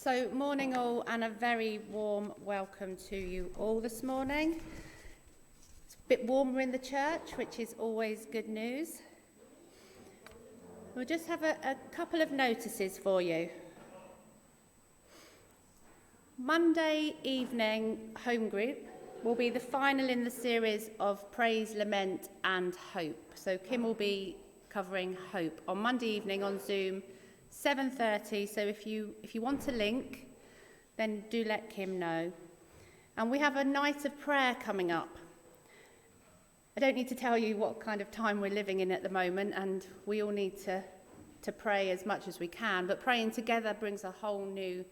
So morning all, and a very warm welcome to you all this morning. It's a bit warmer in the church, which is always good news. We'll just have a couple of notices for you. Monday evening home group will be the final in the series of Praise, Lament and Hope. So Kim will be covering Hope on Monday evening on Zoom, 7:30. So if you want to link, then do let Kim know. And we have a night of prayer coming up. I don't need to tell you what kind of time we're living in at the moment, and we all need to pray as much as we can, but praying together brings a whole new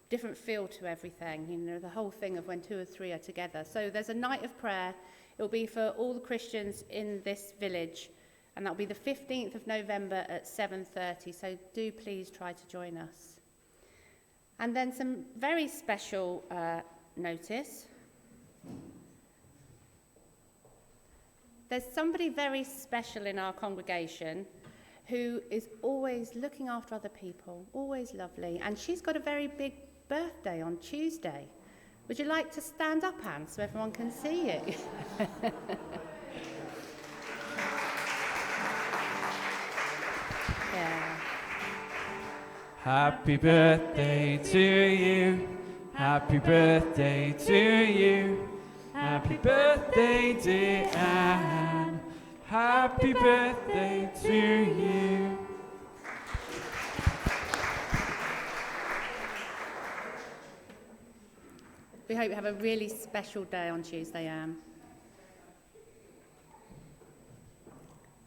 different feel to everything, you know, the whole thing of when two or three are together. So there's a night of prayer. It will be for all the Christians in this village, and that'll be the 15th of November at 7:30. So do please try to join us. And then some very special notice. There's somebody very special in our congregation who is always looking after other people, always lovely, and she's got a very big birthday on Tuesday. Would you like to stand up, Anne, so everyone can see you? Yeah. Happy birthday to you. Happy birthday to you. Happy birthday, dear Anne. Happy birthday to you. We hope you have a really special day on Tuesday, Anne.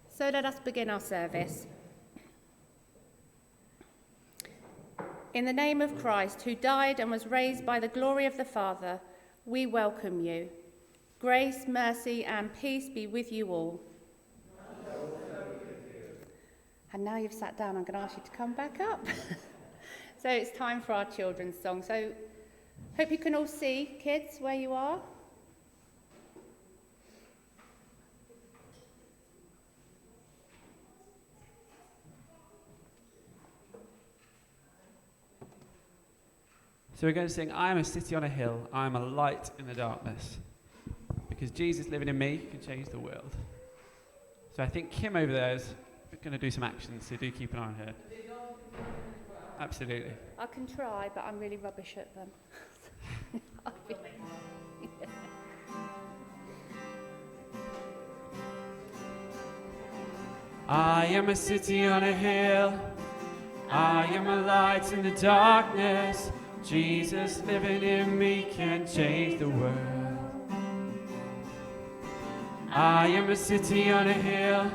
So let us begin our service. In the name of Christ, who died and was raised by the glory of the Father, we welcome you. Grace, mercy, and peace be with you all. And now you've sat down, I'm going to ask you to come back up. So it's time for our children's song. So hope you can all see, kids, where you are. So we're going to sing, I am a city on a hill, I am a light in the darkness. Because Jesus living in me can change the world. So I think Kim over there is going to do some actions, so do keep an eye on her. Absolutely. I can try, but I'm really rubbish at them. I am a city on a hill, I am a light in the darkness. Jesus living in me can change the world. I am a city on a hill,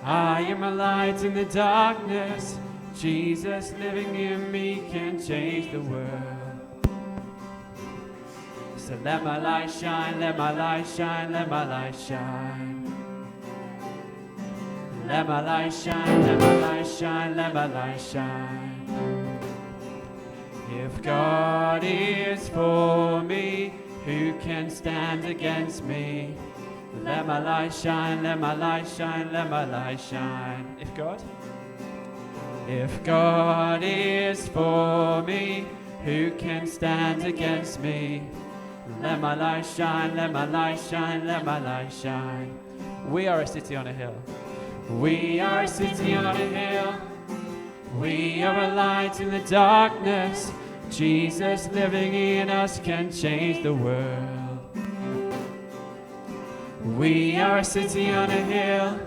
I am a light in the darkness. Jesus living in me can change the world. So let my light shine, let my light shine, let my light shine. Let my light shine, let my light shine, let my light shine. If God is for me, who can stand against me? Let my light shine, let my light shine, let my light shine. If God is for me, who can stand against me? Let my light shine, let my light shine, let my light shine. We are a city on a hill. We are a city on a hill. We are a light in the darkness. Jesus living in us can change the world. We are a city on a hill.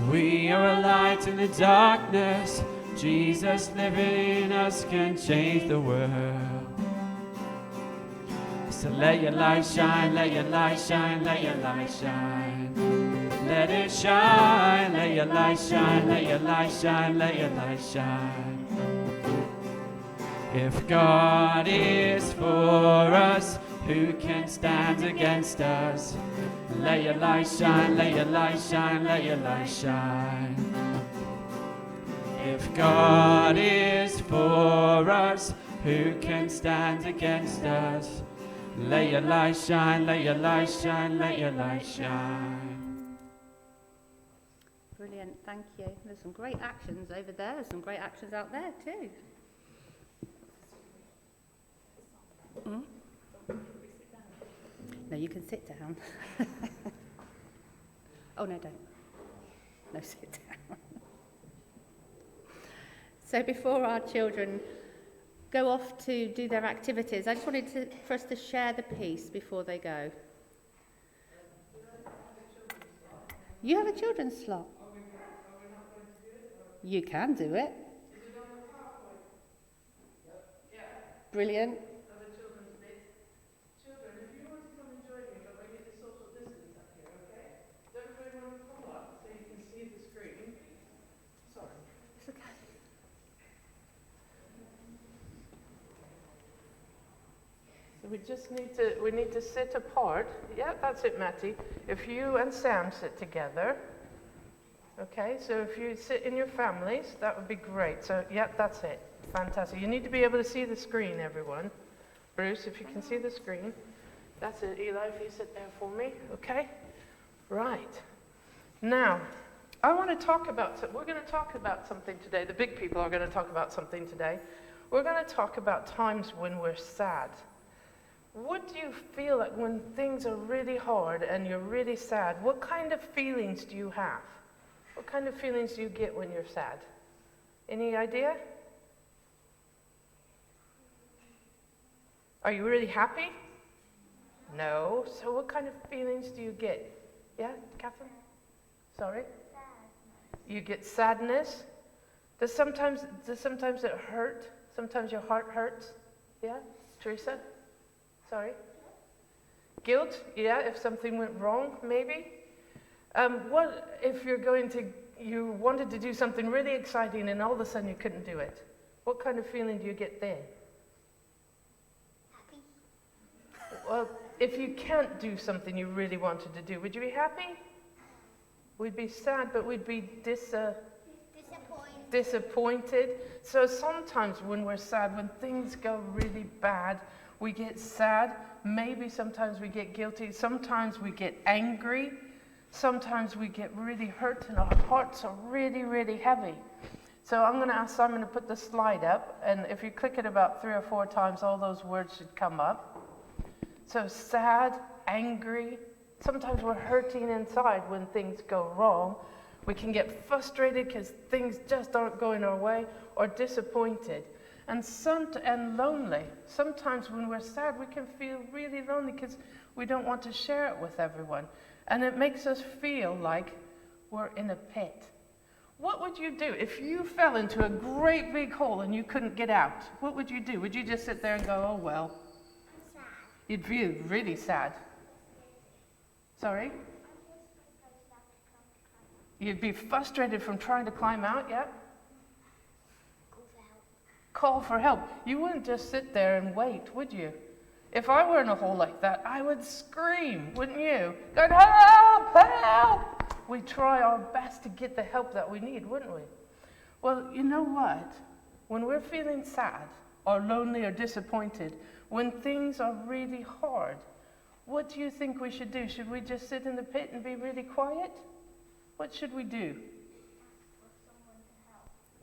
We are a light in the darkness. Jesus living in us can change the world. So let your light shine, let your light shine, let your light shine. Let it shine, let your light shine, let your light shine, let your light shine. If God is for us, who can stand against us? Let your light shine, let your light shine, let your light shine. If God is for us, who can stand against us? Let your light shine, let your light shine, let your light shine. Brilliant, thank you. There's some great actions over there. There's some great actions out there too. you can sit down. Oh, no, don't. No, sit down. So before our children go off to do their activities, I just wanted for us to share the peace before they go. You have a children's slot. You can do it. Brilliant. We need to sit apart. Yeah, that's it, Matty. If you and Sam sit together, okay, so if you sit in your families, that would be great. So, yeah, that's it. Fantastic. You need to be able to see the screen, everyone. Bruce, if you can see the screen. That's it. Eli, if you sit there for me, okay? Right. Now, we're going to talk about something today. The big people are going to talk about something today. We're going to talk about times when we're sad. What do you feel like when things are really hard and you're really sad? What kind of feelings do you have? What kind of feelings do you get when you're sad? Any idea? Are you really happy? No. So what kind of feelings do you get? Yeah, Catherine? Sorry? You get sadness. Does sometimes it hurt? Sometimes your heart hurts? Yeah? Teresa? Sorry? Guilt? Yeah, if something went wrong, maybe? What if you wanted to do something really exciting and all of a sudden you couldn't do it? What kind of feeling do you get then? Happy. Well, if you can't do something you really wanted to do, would you be happy? We'd be sad, but we'd be disappointed. So sometimes when we're sad, when things go really bad, we get sad. Maybe sometimes we get guilty. Sometimes we get angry. Sometimes we get really hurt and our hearts are really, really heavy. So I'm going to ask Simon to put the slide up. And if you click it about 3 or 4 times, all those words should come up. So sad, angry. Sometimes we're hurting inside when things go wrong. We can get frustrated because things just aren't going our way, or disappointed. And lonely. Sometimes when we're sad, we can feel really lonely because we don't want to share it with everyone. And it makes us feel like we're in a pit. What would you do if you fell into a great big hole and you couldn't get out? What would you do? Would you just sit there and go, oh, well? I'm sad. You'd feel really sad. Sorry? You'd be frustrated from trying to climb out, yeah? Call for help. You wouldn't just sit there and wait, would you? If I were in a hole like that, I would scream, wouldn't you? Going, help, help! We'd try our best to get the help that we need, wouldn't we? Well, you know what? When we're feeling sad or lonely or disappointed, when things are really hard, what do you think we should do? Should we just sit in the pit and be really quiet? What should we do?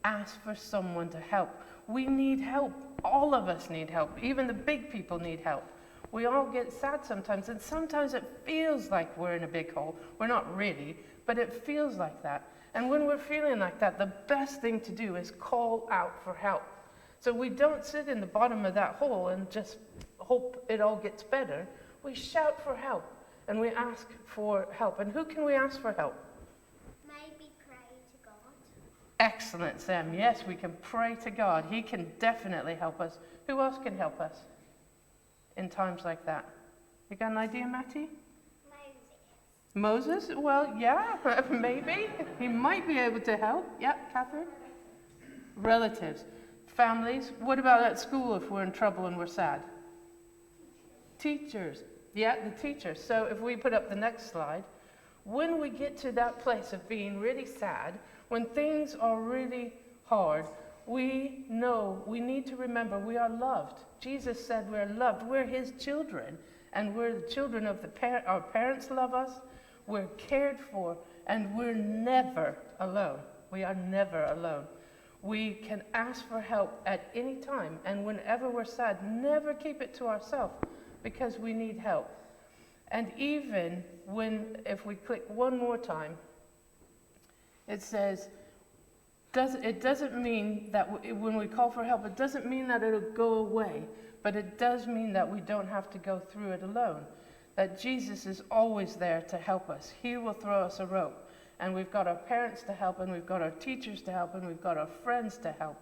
Ask for someone to help. We need help. All of us need help. Even the big people need help. We all get sad sometimes, and sometimes it feels like we're in a big hole. We're not really, but it feels like that. And when we're feeling like that, the best thing to do is call out for help. So we don't sit in the bottom of that hole and just hope it all gets better. We shout for help, and we ask for help. And who can we ask for help? Maybe pray to God. Excellent, Sam. Yes, we can pray to God. He can definitely help us. Who else can help us in times like that? You got an idea, Matty? Moses? Well, yeah, maybe. He might be able to help. Yeah, Catherine? Relatives. Families. What about at school if we're in trouble and we're sad? Teachers. Yeah, the teachers. So if we put up the next slide, when we get to that place of being really sad, when things are really hard, we know, we need to remember we are loved. Jesus said we're loved. We're his children, and we're the children of our parents love us. We're cared for, and we're never alone. We are never alone. We can ask for help at any time, and whenever we're sad, never keep it to ourselves, because we need help. And even if we click one more time, it says, it doesn't mean that when we call for help, it doesn't mean that it'll go away, but it does mean that we don't have to go through it alone. That Jesus is always there to help us. He will throw us a rope. And we've got our parents to help, and we've got our teachers to help, and we've got our friends to help.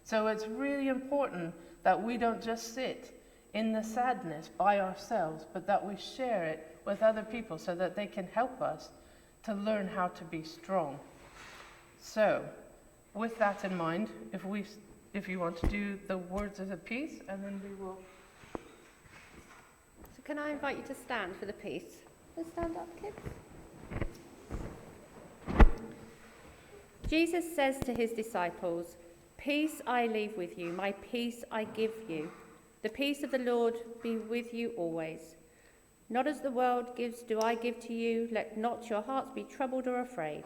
So it's really important that we don't just sit in the sadness by ourselves, but that we share it with other people so that they can help us to learn how to be strong. So, with that in mind, if you want to do the words of the peace, and then we will. So can I invite you to stand for the peace? Let's stand up, kids. Jesus says to his disciples, "Peace I leave with you, my peace I give you. The peace of the Lord be with you always. Not as the world gives do I give to you, let not your hearts be troubled or afraid.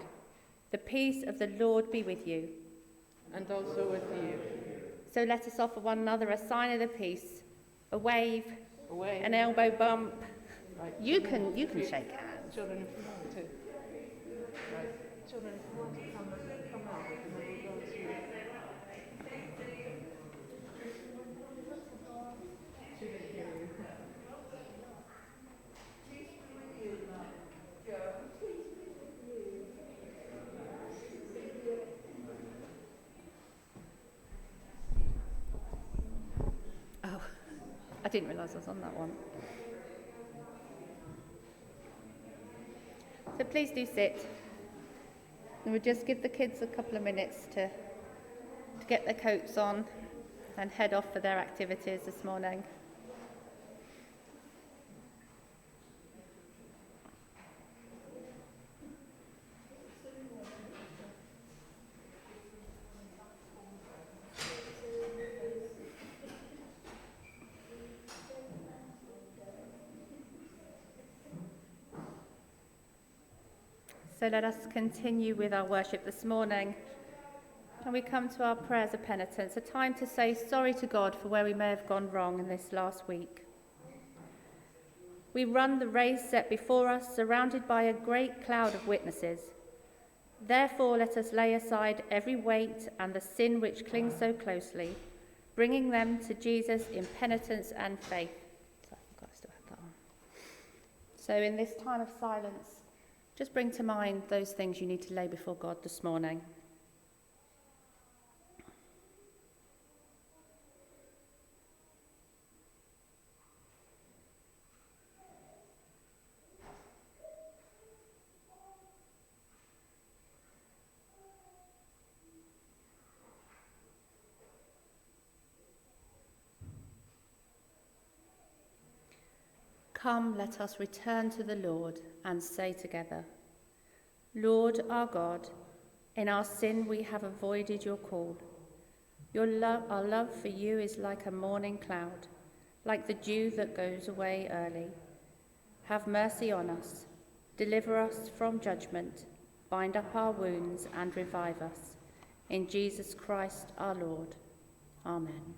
The peace of the Lord be with you." And also with you. So let us offer one another a sign of the peace, a wave, Away. an elbow bump. Right. You can shake hands. Children, if you want to. Right. Children, if you want to come out, and then we'll go to. Oh, I didn't realise I was on that one. So please do sit. And we'll just give the kids a couple of minutes to get their coats on and head off for their activities this morning. So let us continue with our worship this morning. And we come to our prayers of penitence, a time to say sorry to God for where we may have gone wrong in this last week. We run the race set before us, surrounded by a great cloud of witnesses. Therefore, let us lay aside every weight and the sin which clings so closely, bringing them to Jesus in penitence and faith. So in this time of silence, just bring to mind those things you need to lay before God this morning. Come, let us return to the Lord and say together, Lord our God, in our sin we have avoided your call. Our love for you is like a morning cloud, like the dew that goes away early. Have mercy on us, deliver us from judgment, bind up our wounds and revive us. In Jesus Christ our Lord. Amen.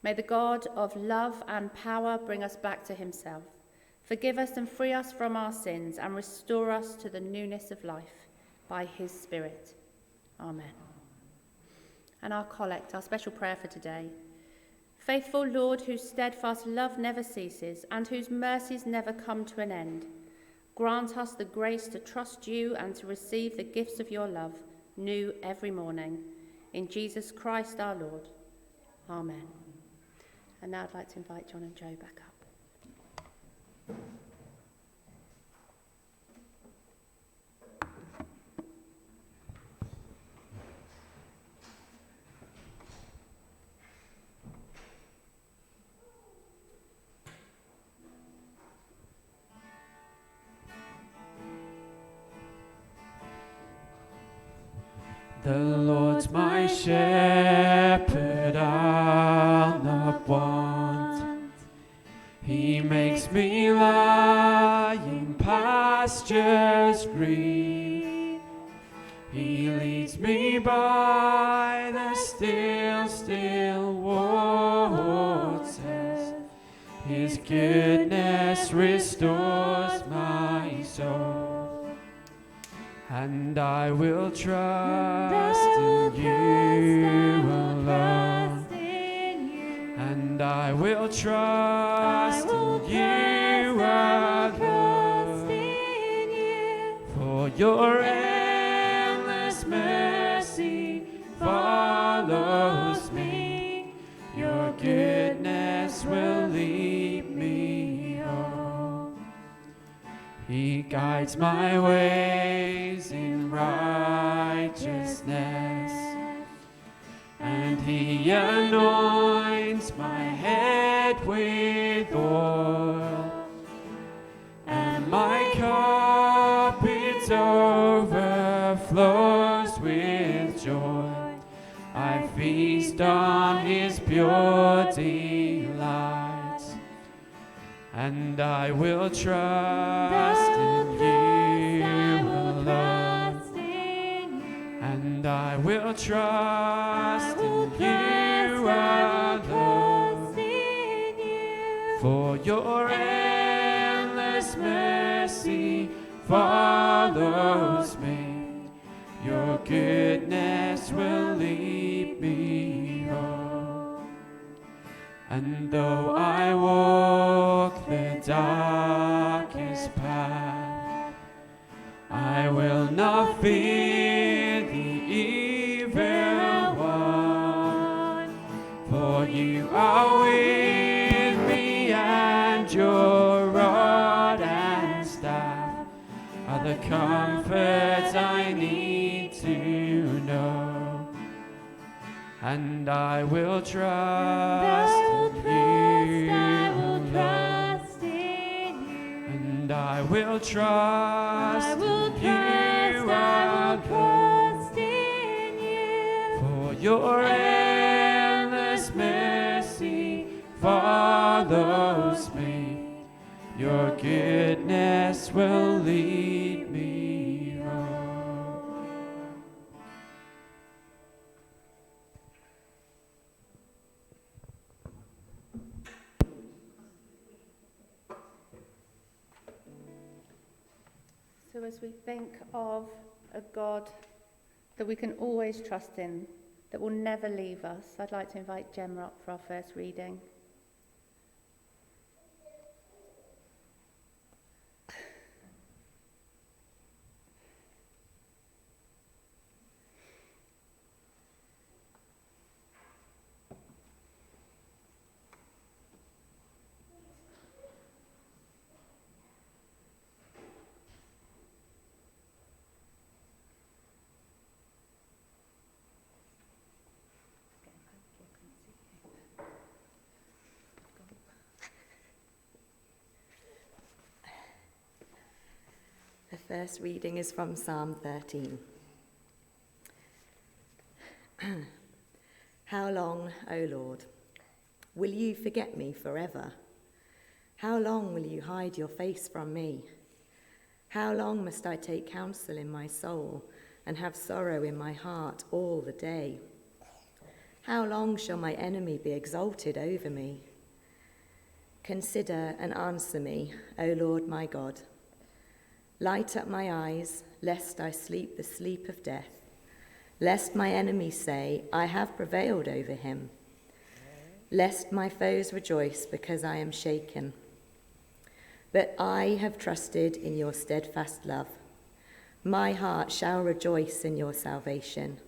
May the God of love and power bring us back to himself, forgive us and free us from our sins, and restore us to the newness of life by his Spirit. Amen. And our collect, our special prayer for today. Faithful Lord, whose steadfast love never ceases and whose mercies never come to an end, grant us the grace to trust you and to receive the gifts of your love, new every morning. In Jesus Christ our Lord. Amen. And now I'd like to invite John and Joe back up. The Lord's my shepherd, I'll not want. He makes me lie in pastures green. He leads me by the still, still waters. His goodness restores And I will trust in you alone. And I will trust in you alone. For your endless mercy follows me. Your goodness will lead me home. He guides my ways in righteousness, and he anoints my head with oil, and my cup it overflows with joy. I feast on his pure delights, and I will trust in you alone. And I will trust in you alone. For your endless mercy follows me. Your goodness will lead me home. And though I walk the darkest path, I will not fear the evil one. For you are with me, and your rod and staff are the comfort I need to know. And I will trust in you alone. And I will trust in you alone. For your endless mercy follows me. Your goodness will lead me home. So as we think of a God that we can always trust in, that will never leave us, I'd like to invite Gemma up for our first reading. The first reading is from Psalm 13. How long, O Lord, will you forget me forever? How long will you hide your face from me? How long must I take counsel in my soul and have sorrow in my heart all the day? How long shall my enemy be exalted over me? Consider and answer me, O Lord my God. Light up my eyes, lest I sleep the sleep of death, lest my enemies say, I have prevailed over him, lest my foes rejoice because I am shaken. But I have trusted in your steadfast love. My heart shall rejoice in your salvation.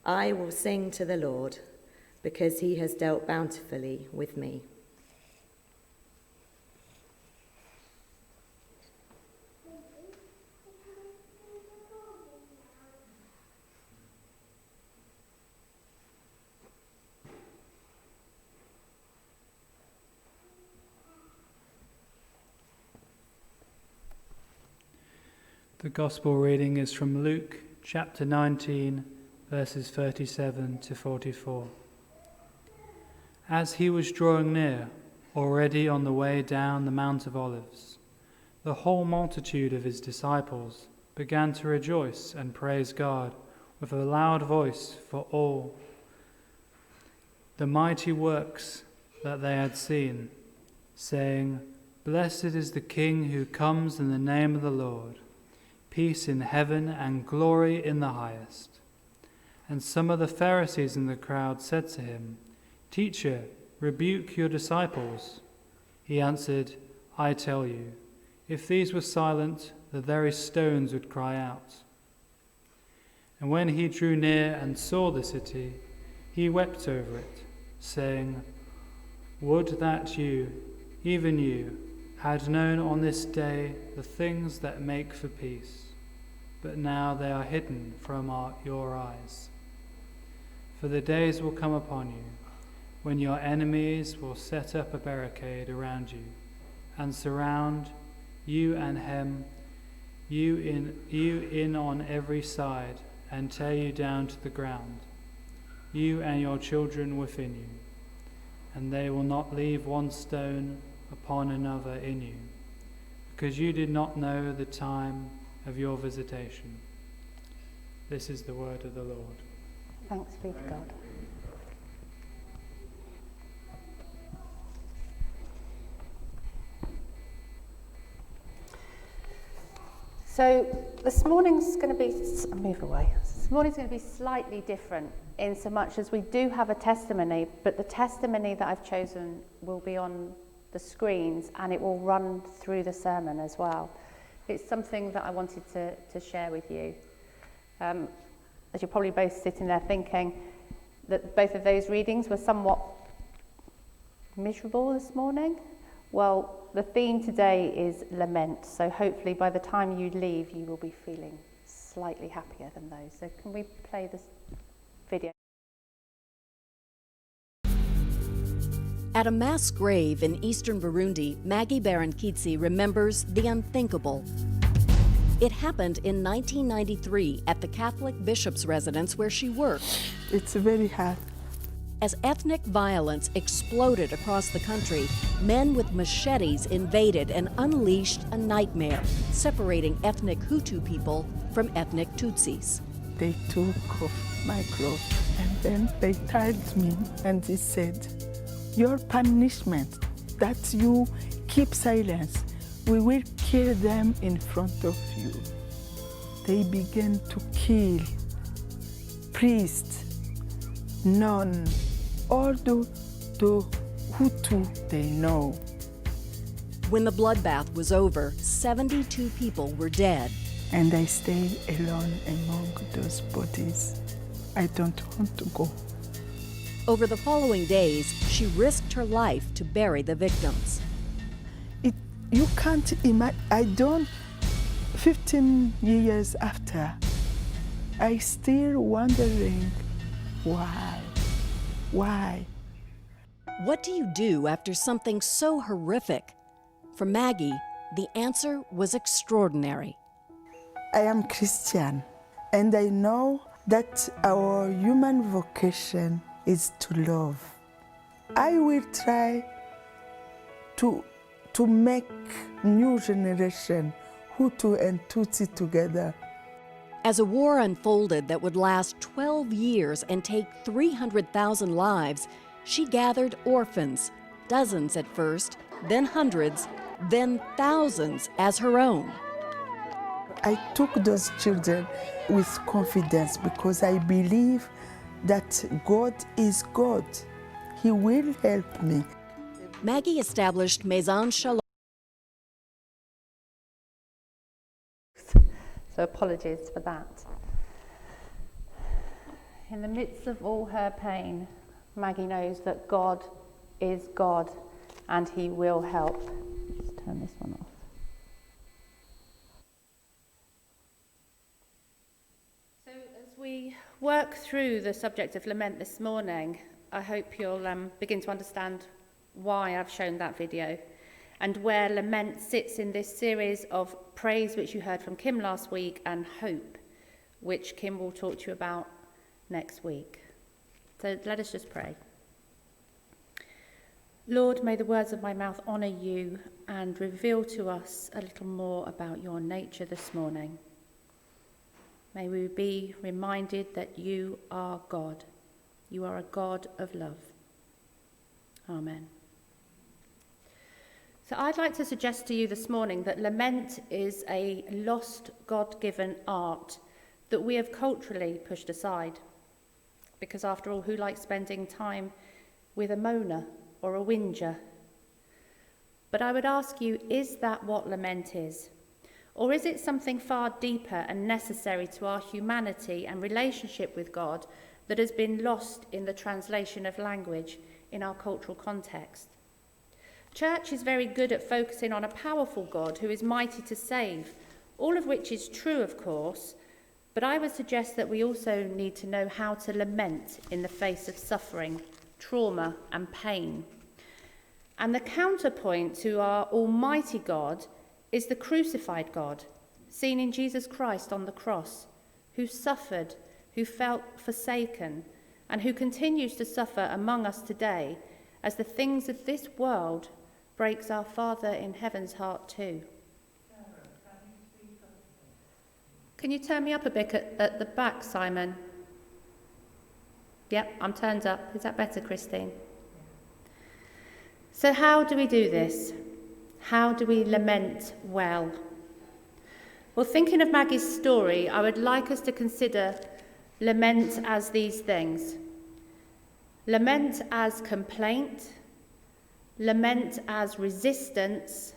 I will sing to the Lord, because he has dealt bountifully with me. The Gospel reading is from Luke chapter 19, verses 37 to 44. As he was drawing near, already on the way down the Mount of Olives, the whole multitude of his disciples began to rejoice and praise God with a loud voice for all the mighty works that they had seen, saying, Blessed is the King who comes in the name of the Lord, peace in heaven and glory in the highest." And some of the Pharisees in the crowd said to him, "Teacher, rebuke your disciples." He answered, "I tell you, if these were silent, the very stones would cry out." And when he drew near and saw the city, he wept over it, saying, "Would that you, even you, had known on this day the things that make for peace, but now they are hidden from your eyes. For the days will come upon you, when your enemies will set up a barricade around you, and surround you and hem you in on every side, and tear you down to the ground, you and your children within you, and they will not leave one stone upon another in you, because you did not know the time of your visitation." This is the word of the Lord. Thanks be to God. So this morning's going to be, move away. This morning's going to be slightly different in so much as we do have a testimony, but the testimony that I've chosen will be on the screens and it will run through the sermon as well. It's something that I wanted to share with you. As you're probably both sitting there thinking that both of those readings were somewhat miserable this morning. Well, the theme today is lament, so hopefully by the time you leave you will be feeling slightly happier than those. So can we play this video? At a mass grave in eastern Burundi, Maggie Barankitsi remembers the unthinkable. It happened in 1993 at the Catholic bishop's residence where she worked. It's very hard. As ethnic violence exploded across the country, men with machetes invaded and unleashed a nightmare, separating ethnic Hutu people from ethnic Tutsis. They took off my clothes and then they tied me and they said, "Your punishment, that you keep silence, we will kill them in front of you." They began to kill priests, nuns, all the Hutu they know. When the bloodbath was over, 72 people were dead. And I stayed alone among those bodies. I don't want to go. Over the following days, she risked her life to bury the victims. You can't imagine. 15 years after, I still wondering why. What do you do after something so horrific? For Maggie, the answer was extraordinary. I am Christian, and I know that our human vocation is to love. I will try to make new generation Hutu and Tutsi together. As a war unfolded that would last 12 years and take 300,000 lives, she gathered orphans, dozens at first, then hundreds, then thousands as her own. I took those children with confidence because I believe that God is God. He will help me. Maggie established Maison Shalom. So apologies for that. In the midst of all her pain, Maggie knows that God is God and he will help. Just turn this one off. So as we work through the subject of lament this morning, I hope you'll begin to understand why I've shown that video and where lament sits in this series of praise which you heard from Kim last week and hope, which Kim will talk to you about next week. So let us just pray. Lord, may the words of my mouth honour you and reveal to us a little more about your nature this morning. May we be reminded that you are God. You are a God of love. Amen. So I'd like to suggest to you this morning that lament is a lost God-given art that we have culturally pushed aside. Because after all, who likes spending time with a moaner or a whinger? But I would ask you, is that what lament is? Or is it something far deeper and necessary to our humanity and relationship with God that has been lost in the translation of language in our cultural context? Church is very good at focusing on a powerful God who is mighty to save, all of which is true, of course, but I would suggest that we also need to know how to lament in the face of suffering, trauma, and pain. And the counterpoint to our almighty God is the crucified God, seen in Jesus Christ on the cross, who suffered, who felt forsaken, and who continues to suffer among us today as the things of this world breaks our Father in heaven's heart too. Can you turn me up a bit at the back, Simon? Yep, I'm turned up. Is that better, Christine? So how do we do this? How do we lament well? Well, thinking of Maggie's story, I would like us to consider lament as these things. Lament as complaint, lament as resistance,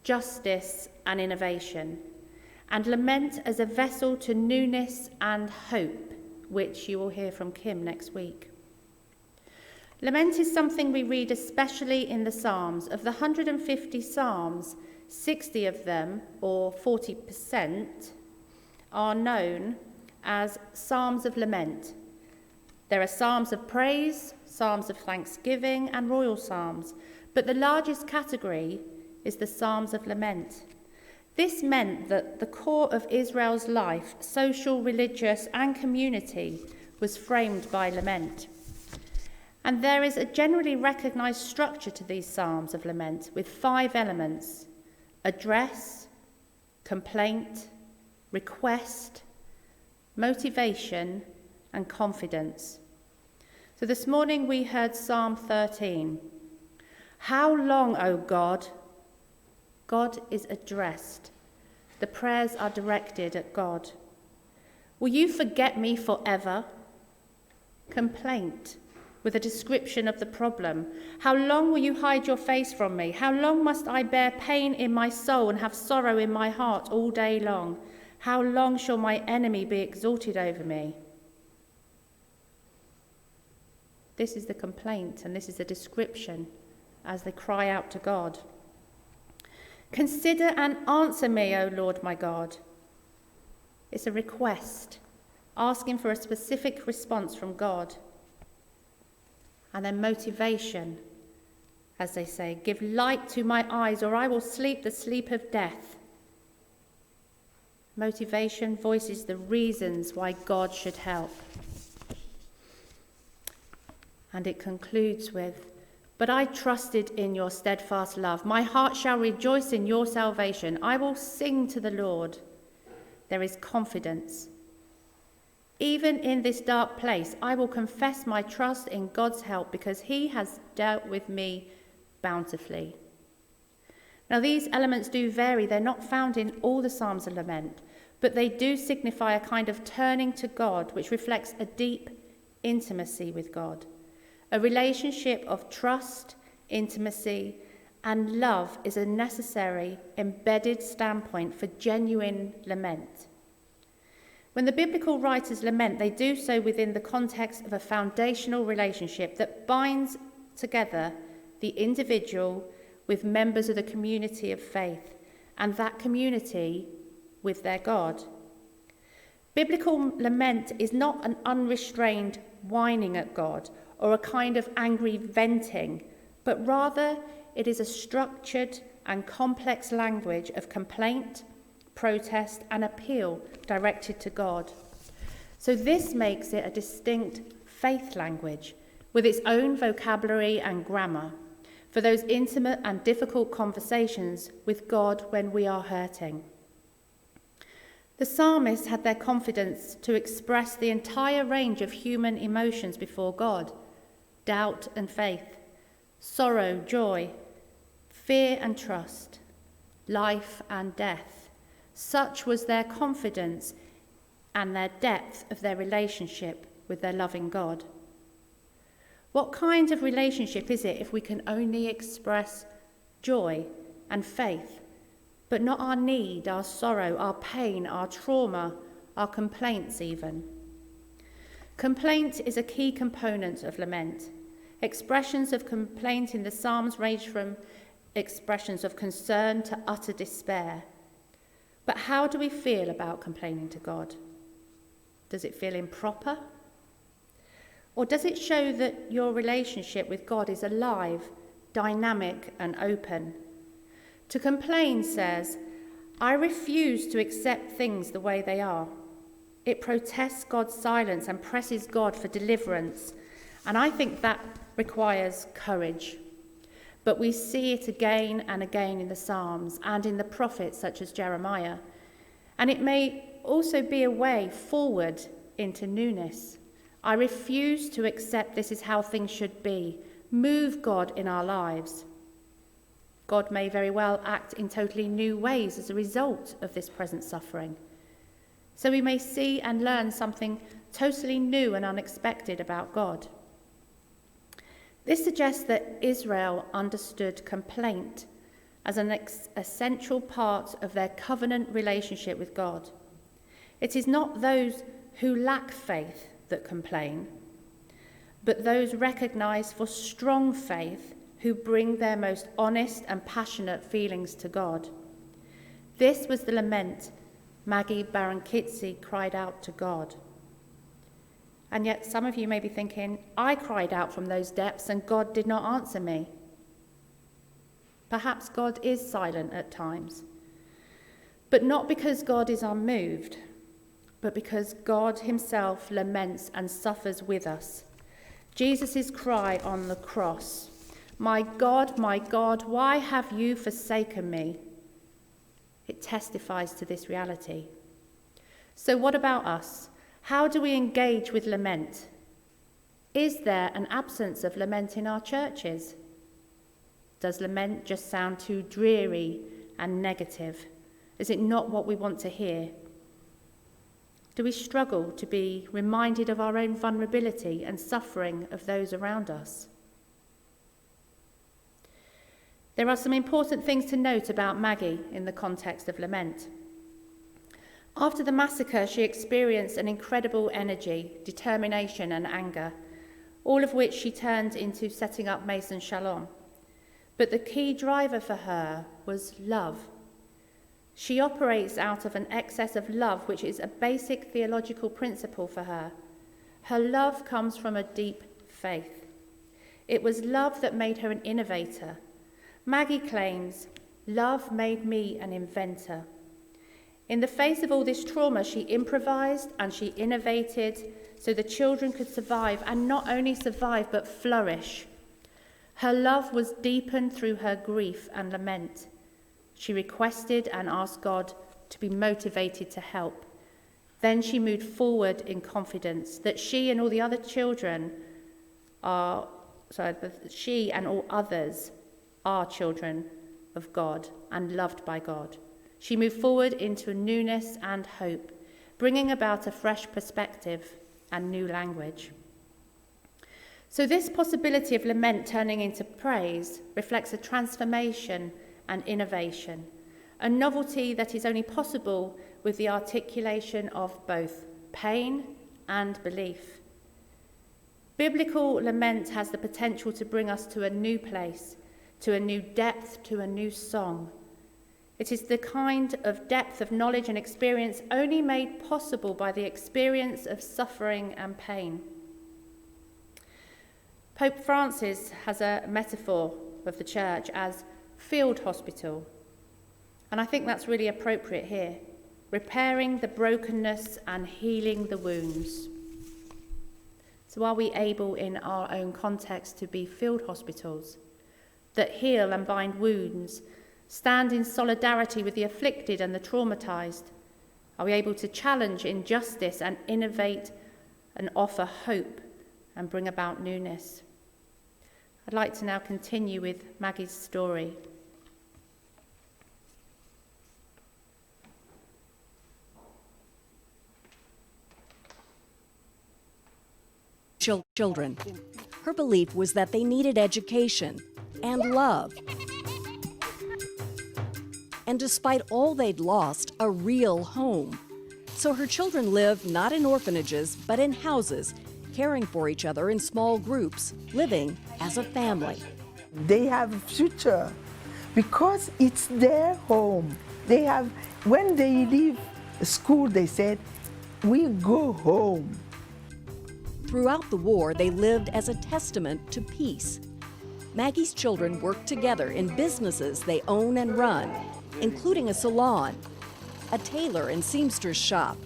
justice and innovation, and lament as a vessel to newness and hope, which you will hear from Kim next week. Lament is something we read especially in the Psalms. Of the 150 Psalms, 60 of them, or 40%, are known as Psalms of Lament. There are Psalms of Praise, Psalms of Thanksgiving, and Royal Psalms, but the largest category is the Psalms of Lament. This meant that the core of Israel's life, social, religious, and community, was framed by lament. And there is a generally recognised structure to these Psalms of Lament with 5 elements: address, complaint, request, motivation, and confidence. So this morning we heard Psalm 13. How long, O God? God is addressed. The prayers are directed at God. Will you forget me forever? Complaint, with a description of the problem. How long will you hide your face from me? How long must I bear pain in my soul and have sorrow in my heart all day long? How long shall my enemy be exalted over me? This is the complaint, and this is the description as they cry out to God. Consider and answer me, O Lord my God. It's a request, asking for a specific response from God. And then motivation, as they say, give light to my eyes, or I will sleep the sleep of death. Motivation voices the reasons why God should help. And it concludes with, but I trusted in your steadfast love. My heart shall rejoice in your salvation. I will sing to the Lord. There is confidence. Even in this dark place, I will confess my trust in God's help because he has dealt with me bountifully. Now, these elements do vary. They're not found in all the Psalms of Lament, but they do signify a kind of turning to God, which reflects a deep intimacy with God. A relationship of trust, intimacy, and love is a necessary, embedded standpoint for genuine lament. When the biblical writers lament, they do so within the context of a foundational relationship that binds together the individual with members of the community of faith, and that community with their God. Biblical lament is not an unrestrained whining at God or a kind of angry venting, but rather it is a structured and complex language of complaint, protest, and appeal directed to God. So this makes it a distinct faith language with its own vocabulary and grammar for those intimate and difficult conversations with God when we are hurting. The psalmists had their confidence to express the entire range of human emotions before God: doubt and faith, sorrow, joy, fear and trust, life and death. Such was their confidence and their depth of their relationship with their loving God. What kind of relationship is it if we can only express joy and faith, but not our need, our sorrow, our pain, our trauma, our complaints even? Complaint is a key component of lament. Expressions of complaint in the Psalms range from expressions of concern to utter despair. But how do we feel about complaining to God? Does it feel improper? Or does it show that your relationship with God is alive, dynamic, and open? To complain says, I refuse to accept things the way they are. It protests God's silence and presses God for deliverance. And I think that requires courage. But we see it again and again in the Psalms and in the prophets such as Jeremiah. And it may also be a way forward into newness. I refuse to accept this is how things should be. Move God in our lives. God may very well act in totally new ways as a result of this present suffering. So we may see and learn something totally new and unexpected about God. This suggests that Israel understood complaint as an essential part of their covenant relationship with God. It is not those who lack faith that complain, but those recognized for strong faith who bring their most honest and passionate feelings to God. This was the lament Maggie Barankitsi cried out to God. And yet some of you may be thinking, I cried out from those depths and God did not answer me. Perhaps God is silent at times, but not because God is unmoved, but because God himself laments and suffers with us. Jesus' cry on the cross, my God, why have you forsaken me? It testifies to this reality. So what about us? How do we engage with lament? Is there an absence of lament in our churches? Does lament just sound too dreary and negative? Is it not what we want to hear? Do we struggle to be reminded of our own vulnerability and suffering of those around us? There are some important things to note about Maggie in the context of lament. After the massacre, she experienced an incredible energy, determination and anger, all of which she turned into setting up Maison Shalom. But the key driver for her was love. She operates out of an excess of love, which is a basic theological principle for her. Her love comes from a deep faith. It was love that made her an innovator. Maggie claims, love made me an inventor. In the face of all this trauma, she improvised and she innovated so the children could survive, and not only survive, but flourish. Her love was deepened through her grief and lament. She requested and asked God to be motivated to help. Then she moved forward in confidence that she and all the other children she and all others are children of God and loved by God. She moved forward into newness and hope, bringing about a fresh perspective and new language. So this possibility of lament turning into praise reflects a transformation and innovation, a novelty that is only possible with the articulation of both pain and belief. Biblical lament has the potential to bring us to a new place, to a new depth, to a new song. It is the kind of depth of knowledge and experience only made possible by the experience of suffering and pain. Pope Francis has a metaphor of the church as field hospital, and I think that's really appropriate here, repairing the brokenness and healing the wounds. So are we able in our own context to be field hospitals that heal and bind wounds, stand in solidarity with the afflicted and the traumatized? Are we able to challenge injustice and innovate and offer hope and bring about newness? I'd like to now continue with Maggie's story. children. Her belief was that they needed education and love. And despite all they'd lost, a real home. So her children lived not in orphanages, but in houses, caring for each other in small groups, living as a family. They have a future because it's their home. They have, when they leave school, they said, we go home. Throughout the war, they lived as a testament to peace. Maggie's children worked together in businesses they own and run, including a salon, a tailor and seamstress shop,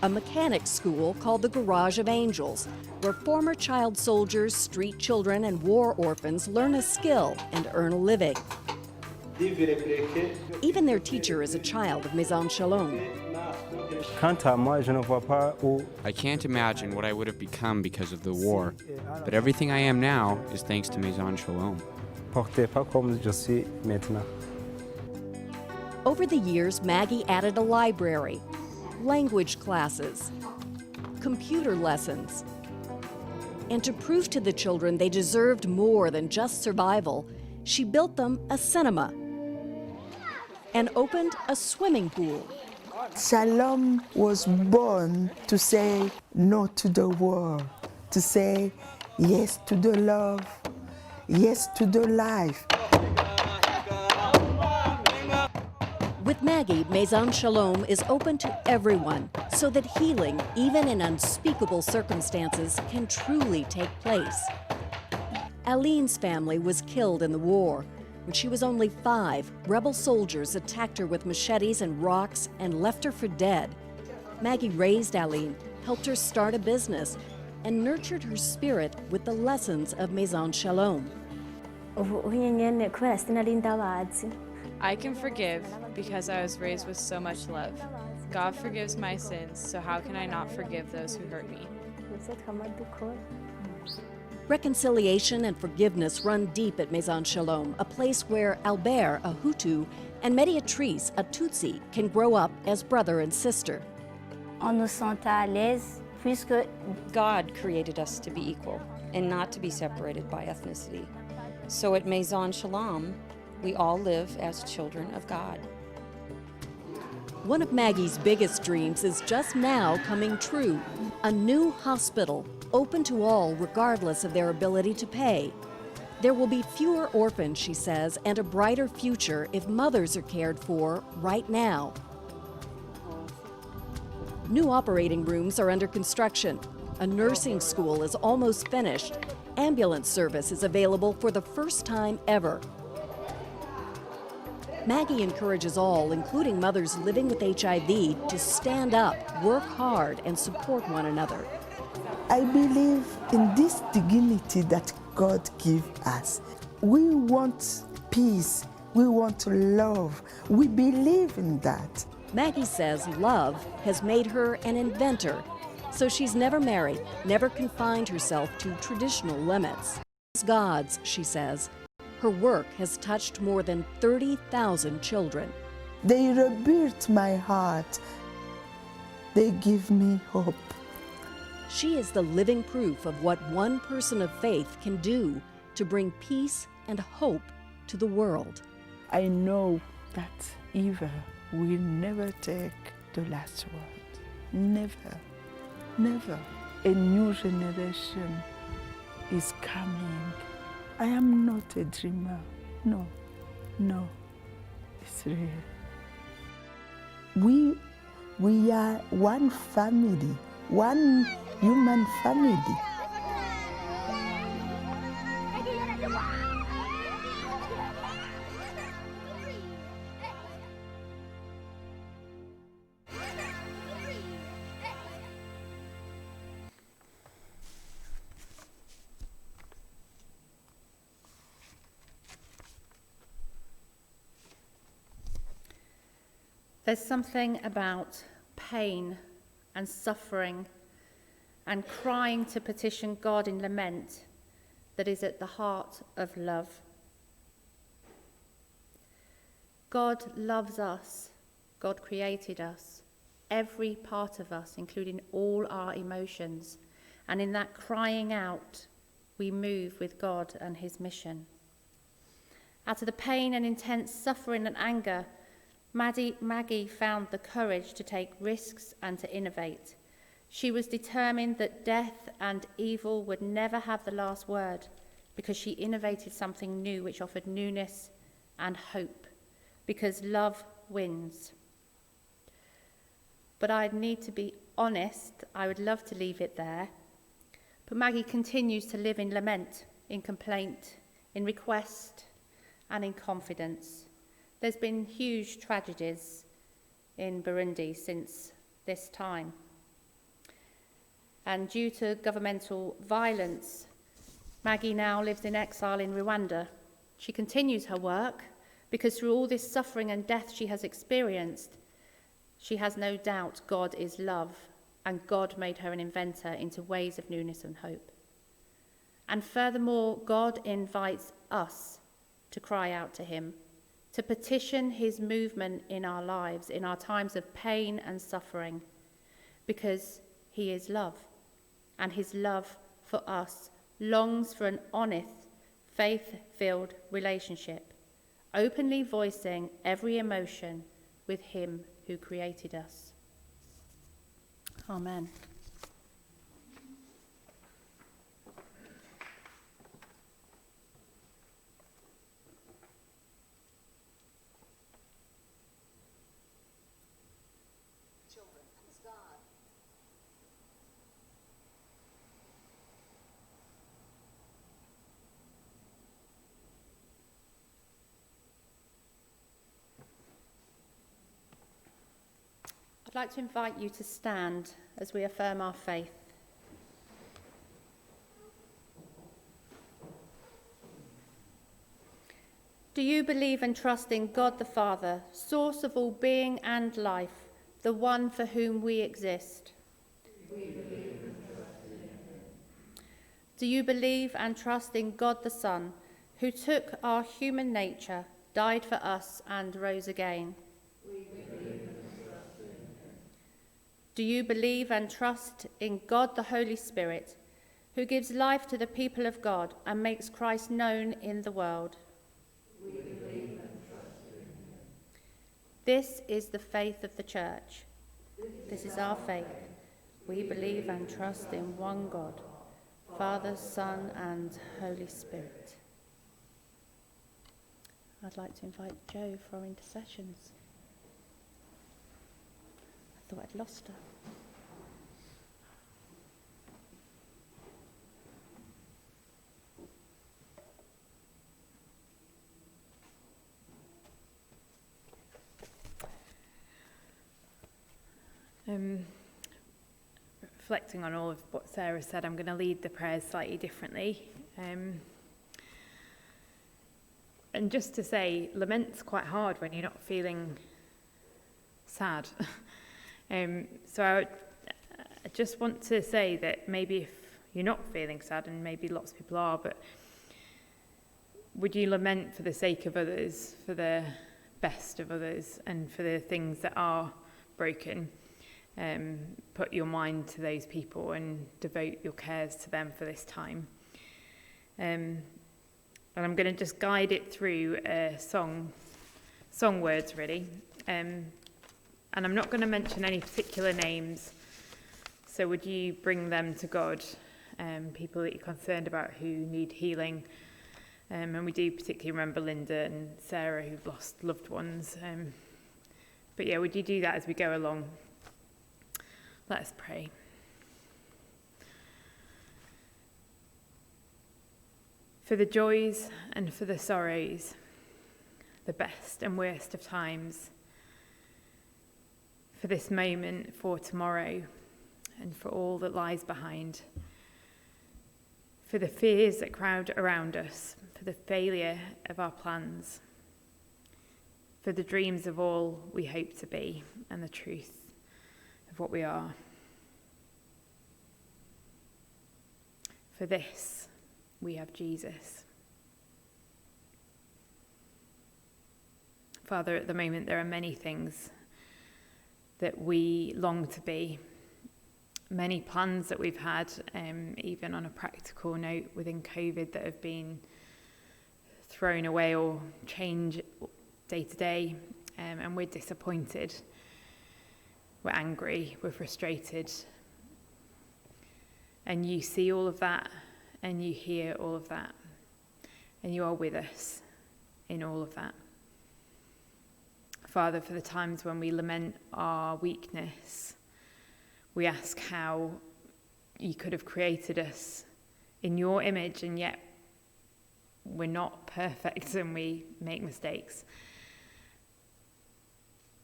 a mechanic school called the Garage of Angels, where former child soldiers, street children, and war orphans learn a skill and earn a living. Even their teacher is a child of Maison Shalom. I can't imagine what I would have become because of the war, but everything I am now is thanks to Maison Shalom. Over the years, Maggie added a library, language classes, computer lessons. And to prove to the children they deserved more than just survival, she built them a cinema and opened a swimming pool. Shalom was born to say no to the war, to say yes to the love, yes to the life. With Maggie, Maison Shalom is open to everyone so that healing, even in unspeakable circumstances, can truly take place. Aline's family was killed in the war. When she was only 5, rebel soldiers attacked her with machetes and rocks and left her for dead. Maggie raised Aline, helped her start a business, and nurtured her spirit with the lessons of Maison Shalom. I can forgive because I was raised with so much love. God forgives my sins, so how can I not forgive those who hurt me? Reconciliation and forgiveness run deep at Maison Shalom, a place where Albert, a Hutu, and Mediatrice, a Tutsi, can grow up as brother and sister. God created us to be equal and not to be separated by ethnicity. So at Maison Shalom, we all live as children of God. One of Maggie's biggest dreams is just now coming true. A new hospital, open to all regardless of their ability to pay. There will be fewer orphans, she says, and a brighter future if mothers are cared for right now. New operating rooms are under construction. A nursing school is almost finished. Ambulance service is available for the first time ever. Maggie encourages all, including mothers living with HIV, to stand up, work hard, and support one another. I believe in this dignity that God gives us. We want peace. We want love. We believe in that. Maggie says love has made her an inventor, so she's never married, never confined herself to traditional limits. As God's, she says. Her work has touched more than 30,000 children. They rebuilt my heart. They give me hope. She is the living proof of what one person of faith can do to bring peace and hope to the world. I know that evil will never take the last word. Never, never. A new generation is coming. I am not a dreamer. No, no, it's real. We are one family, one human family. There's something about pain and suffering and crying to petition God in lament that is at the heart of love. God loves us. God created us, every part of us, including all our emotions, And in that crying out, we move with God and his mission. Out of the pain and intense suffering and anger, Maggie found the courage to take risks and to innovate. She was determined that death and evil would never have the last word, because she innovated something new which offered newness and hope, because love wins. But I need to be honest, I would love to leave it there. But Maggie continues to live in lament, in complaint, in request, and in confidence. There's been huge tragedies in Burundi since this time. And due to governmental violence, Maggie now lives in exile in Rwanda. She continues her work because through all this suffering and death she has experienced, she has no doubt God is love, and God made her an inventor into ways of newness and hope. And furthermore, God invites us to cry out to him, to petition his movement in our lives, in our times of pain and suffering, because he is love, and his love for us longs for an honest, faith-filled relationship, openly voicing every emotion with him who created us. Amen. I'd like to invite you to stand as we affirm our faith. Do you believe and trust in God the Father, source of all being and life, the one for whom we exist? We believe and trust in him. Do you believe and trust in God the Son, who took our human nature, died for us and rose again? We believe and trust in him. Do you believe and trust in God the Holy Spirit, who gives life to the people of God and makes Christ known in the world? We believe and trust in him. This is the faith of the Church. This is our faith. We believe and trust in one God, Father, Son, and Holy Spirit. I'd like to invite Jo for our intercessions. I thought I'd lost her. Reflecting on all of what Sarah said, I'm going to lead the prayers slightly differently. And just to say, lament's quite hard when you're not feeling sad. So I just want to say that maybe if you're not feeling sad, and maybe lots of people are, but would you lament for the sake of others, for the best of others, and for the things that are broken? Put your mind to those people and devote your cares to them for this time. And I'm going to just guide it through song words, really. And I'm not going to mention any particular names, so would you bring them to God, people that you're concerned about who need healing. And we do particularly remember Linda and Sarah who've lost loved ones. But yeah, would you do that as we go along? Let us pray. For the joys and for the sorrows, the best and worst of times, for this moment, for tomorrow, and for all that lies behind, for the fears that crowd around us, for the failure of our plans, for the dreams of all we hope to be, and the truth of what we are. For this, we have Jesus. Father, at the moment there are many things that we long to be, many plans that we've had, even on a practical note within COVID, that have been thrown away or change day to day, and we're disappointed, we're angry, we're frustrated. And you see all of that, and you hear all of that, and you are with us in all of that. Father, for the times when we lament our weakness, we ask how you could have created us in your image, and yet we're not perfect and we make mistakes.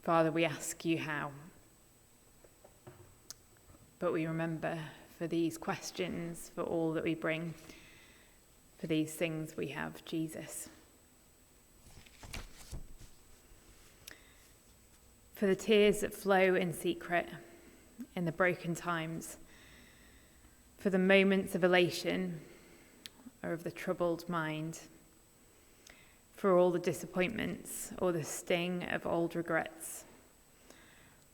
Father, we ask you how. But we remember, for these questions, for all that we bring, for these things, we have Jesus. For the tears that flow in secret, in the broken times, for the moments of elation or of the troubled mind, for all the disappointments or the sting of old regrets,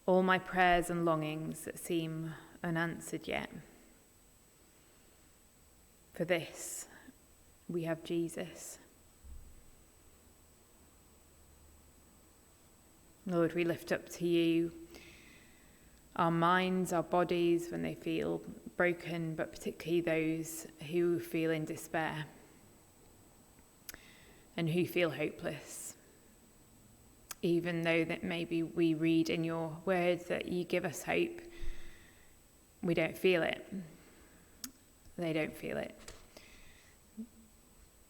all my prayers and longings that seem unanswered yet. For this, we have Jesus. Lord, we lift up to you our minds, our bodies when they feel broken, but particularly those who feel in despair and who feel hopeless. Even though that maybe we read in your words that you give us hope, we don't feel it. They don't feel it.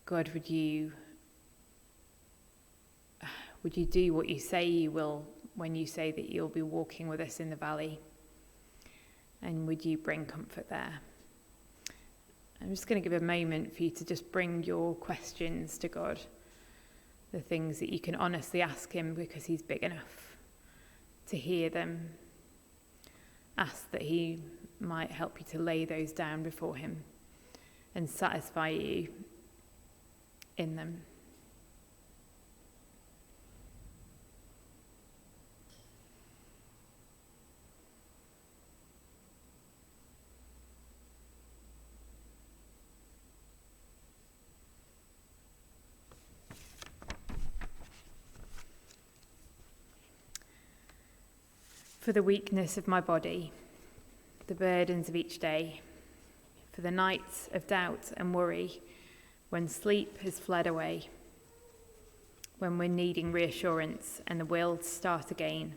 God, would you do what you say you will when you say that you'll be walking with us in the valley? And would you bring comfort there? I'm just going to give a moment for you to just bring your questions to God, the things that you can honestly ask him because he's big enough to hear them. Ask that he might help you to lay those down before him and satisfy you in them. For the weakness of my body, the burdens of each day, for the nights of doubt and worry, when sleep has fled away, when we're needing reassurance and the will to start again,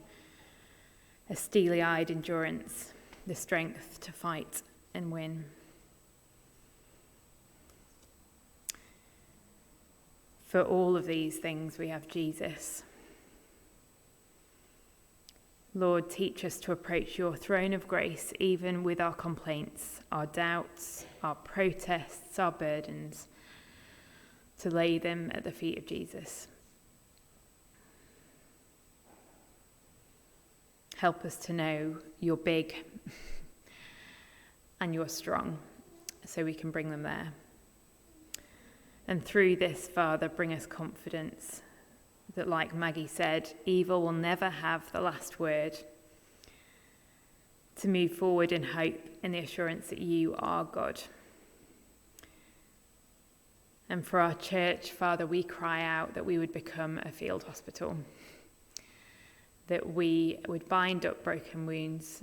a steely-eyed endurance, the strength to fight and win. For all of these things, we have Jesus. Lord, teach us to approach your throne of grace even with our complaints, our doubts, our protests, our burdens, to lay them at the feet of Jesus. Help us to know you're big and you're strong, so we can bring them there. And through this, Father, bring us confidence that, like Maggie said, evil will never have the last word, to move forward in hope and the assurance that you are God. And for our church, Father, we cry out that we would become a field hospital, that we would bind up broken wounds,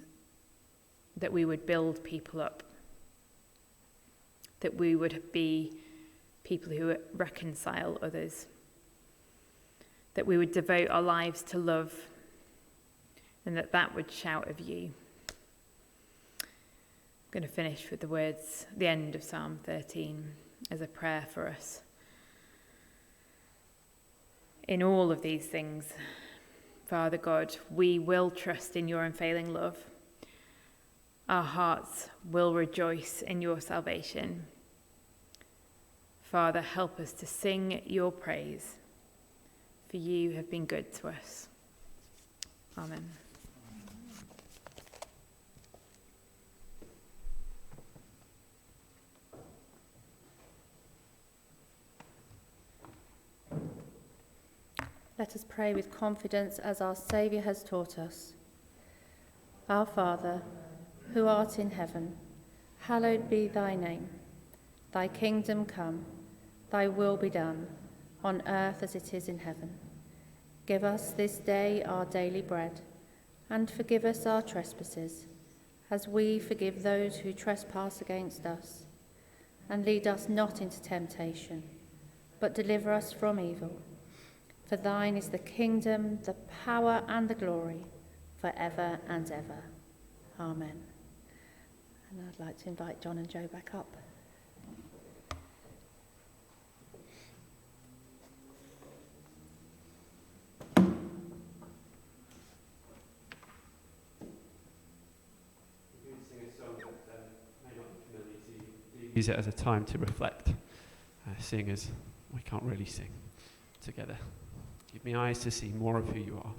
that we would build people up, that we would be people who reconcile others, that we would devote our lives to love, and that would shout of you. I'm going to finish with the words, the end of Psalm 13, as a prayer for us. In all of these things, Father God, we will trust in your unfailing love. Our hearts will rejoice in your salvation. Father, help us to sing your praise, for you have been good to us. Amen. Let us pray with confidence as our Saviour has taught us. Our Father, who art in heaven, hallowed be thy name. Thy kingdom come, thy will be done, on earth as it is in heaven. Give us this day our daily bread, and forgive us our trespasses, as we forgive those who trespass against us. And lead us not into temptation, but deliver us from evil. For thine is the kingdom, the power, and the glory, forever and ever. Amen. And I'd like to invite John and Joe back up. Use it as a time to reflect, seeing as we can't really sing together. Give me eyes to see more of who you are.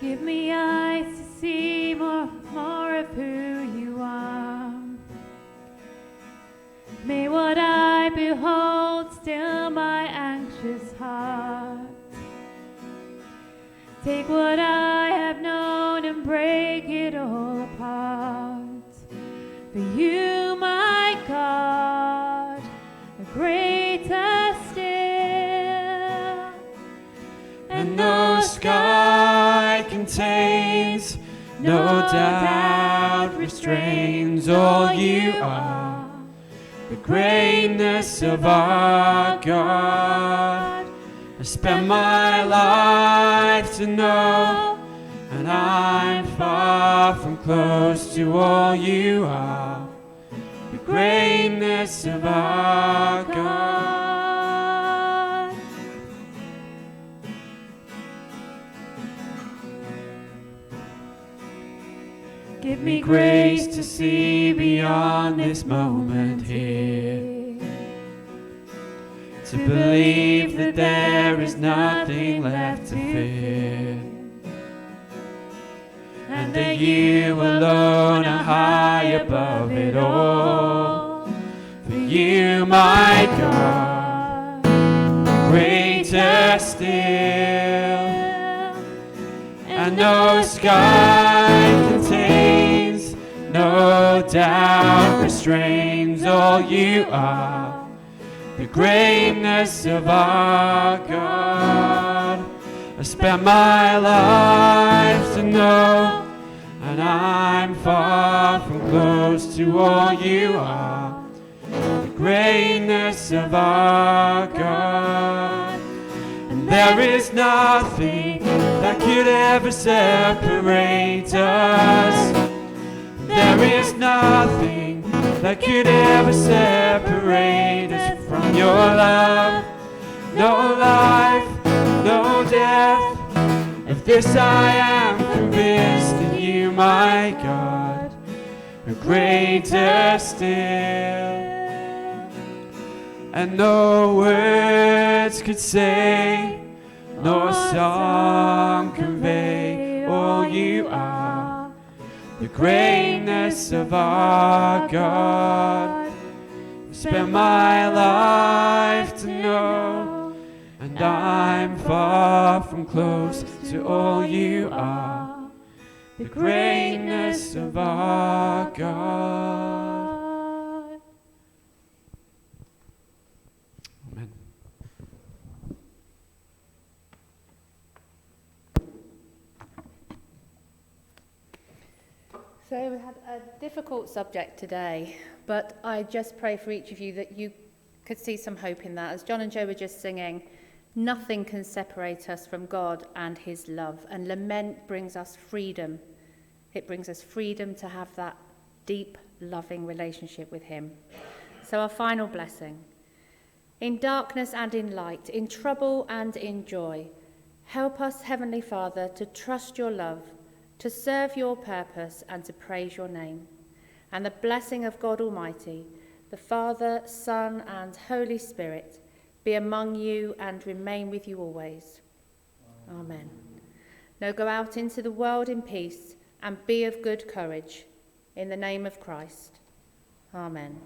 Give me eyes to see more of who you are. May what I behold still my anxious heart. Take what I have known and break it all apart. For you, my God, are greater still. And no sky contains, no doubt restrains all you are. The greatness of our God, I spend my life to know, and I'm far from close to all you are. The greatness of our God. Give me grace to see beyond this moment here, to believe that there is nothing left to fear, and that you alone are high above it all. For you, my God, are greater still, and no sky contains, no doubt restrains all you are. The greatness of our God, I spend my life to know, and I'm far from close to all you are. The greatness of our God, and there is nothing that could ever separate us. There is nothing that could ever separate us from your love. No life, no death. Of this I am convinced, that you, my God, are greater still. And no words could say, nor song convey all you are. The greatness of our God, I spend my life to know, and I'm far from close to all you are. The greatness of our God. Amen. So we had a difficult subject today, but I just pray for each of you that you could see some hope in that. As John and Joe were just singing, nothing can separate us from God and his love. And lament brings us freedom. It brings us freedom to have that deep, loving relationship with him. So our final blessing. In darkness and in light, in trouble and in joy, help us, Heavenly Father, to trust your love, to serve your purpose, and to praise your name. And the blessing of God Almighty, the Father, Son, and Holy Spirit, be among you and remain with you always. Amen. Now go out into the world in peace and be of good courage. In the name of Christ. Amen.